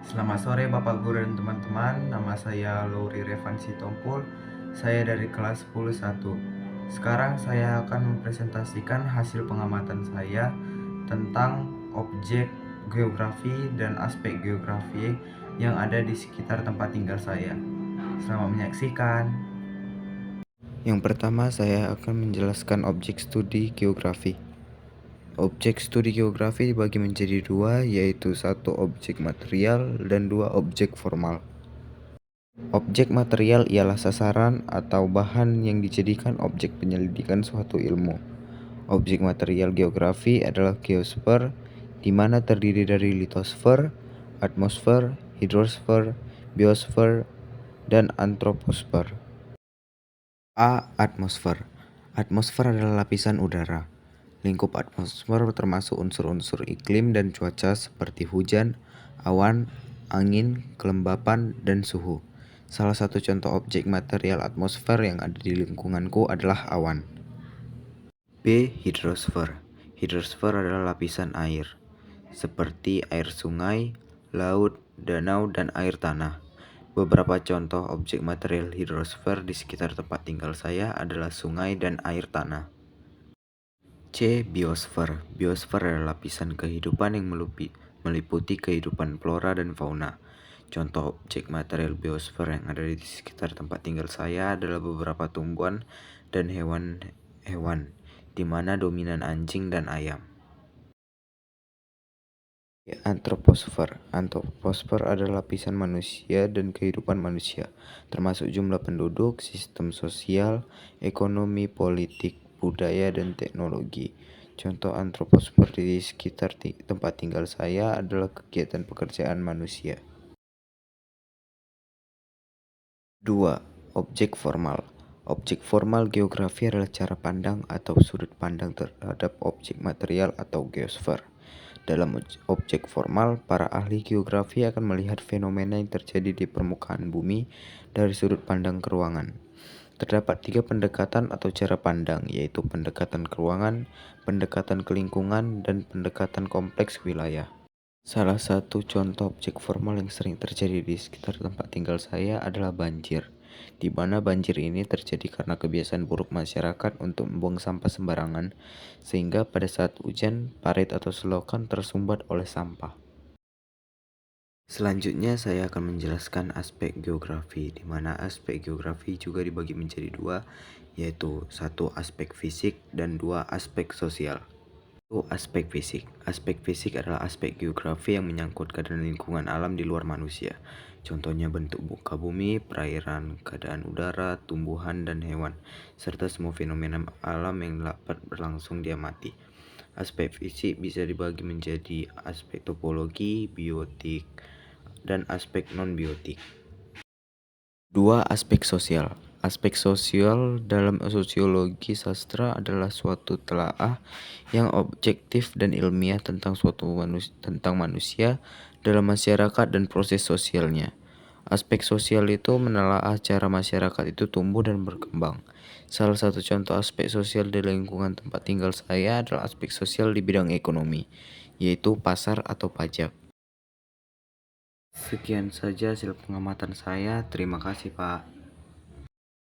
Selamat sore Bapak Guru dan teman-teman. Nama saya Lauri Revansi Tompul. Saya dari kelas 10-1. Sekarang saya akan mempresentasikan hasil pengamatan saya tentang objek geografi dan aspek geografi yang ada di sekitar tempat tinggal saya. Selamat menyaksikan. Yang pertama, saya akan menjelaskan objek studi geografi. Objek studi geografi dibagi menjadi dua, yaitu satu objek material dan dua objek formal. Objek material ialah sasaran atau bahan yang dijadikan objek penyelidikan suatu ilmu. Objek material geografi adalah geosfer, di mana terdiri dari litosfer, atmosfer, hidrosfer, biosfer, dan antroposfer. A. Atmosfer. Atmosfer adalah lapisan udara. Lingkup atmosfer termasuk unsur-unsur iklim dan cuaca seperti hujan, awan, angin, kelembapan, dan suhu. Salah satu contoh objek material atmosfer yang ada di lingkunganku adalah awan. B. Hidrosfer. Hidrosfer adalah lapisan air, seperti air sungai, laut, danau, dan air tanah. Beberapa contoh objek material hidrosfer di sekitar tempat tinggal saya adalah sungai dan air tanah. C. Biosfer. Biosfer adalah lapisan kehidupan yang meliputi kehidupan flora dan fauna. Contoh objek material biosfer yang ada di sekitar tempat tinggal saya adalah beberapa tumbuhan dan hewan-hewan, di mana dominan anjing dan ayam. Antroposfer. Antroposfer adalah lapisan manusia dan kehidupan manusia, termasuk jumlah penduduk, sistem sosial, ekonomi, politik, budaya, dan teknologi. Contoh antroposfer di sekitar tempat tinggal saya adalah kegiatan pekerjaan manusia. 2. Objek formal. Objek formal geografi adalah cara pandang atau sudut pandang terhadap objek material atau geosfer. Dalam objek formal, para ahli geografi akan melihat fenomena yang terjadi di permukaan bumi dari sudut pandang keruangan. Terdapat 3 pendekatan atau cara pandang, yaitu pendekatan keruangan, pendekatan kelingkungan, dan pendekatan kompleks wilayah. Salah satu contoh objek formal yang sering terjadi di sekitar tempat tinggal saya adalah banjir, di mana banjir ini terjadi karena kebiasaan buruk masyarakat untuk membuang sampah sembarangan, sehingga pada saat hujan, parit atau selokan tersumbat oleh sampah. Selanjutnya saya akan menjelaskan aspek geografi, di mana aspek geografi juga dibagi menjadi dua, yaitu satu aspek fisik dan dua aspek sosial. Aspek fisik. Aspek fisik adalah aspek geografi yang menyangkut keadaan lingkungan alam di luar manusia. Contohnya bentuk muka bumi, perairan, keadaan udara, tumbuhan, dan hewan, serta semua fenomena alam yang dapat berlangsung diamati. Aspek fisik bisa dibagi menjadi aspek topologi, biotik, dan aspek non-biotik. 2. Aspek sosial. Aspek sosial dalam sosiologi sastra adalah suatu telaah yang objektif dan ilmiah tentang tentang manusia dalam masyarakat dan proses sosialnya. Aspek sosial itu menelaah cara masyarakat itu tumbuh dan berkembang. Salah satu contoh aspek sosial di lingkungan tempat tinggal saya adalah aspek sosial di bidang ekonomi, yaitu pasar atau pajak. Sekian saja hasil pengamatan saya. Terima kasih, Pak.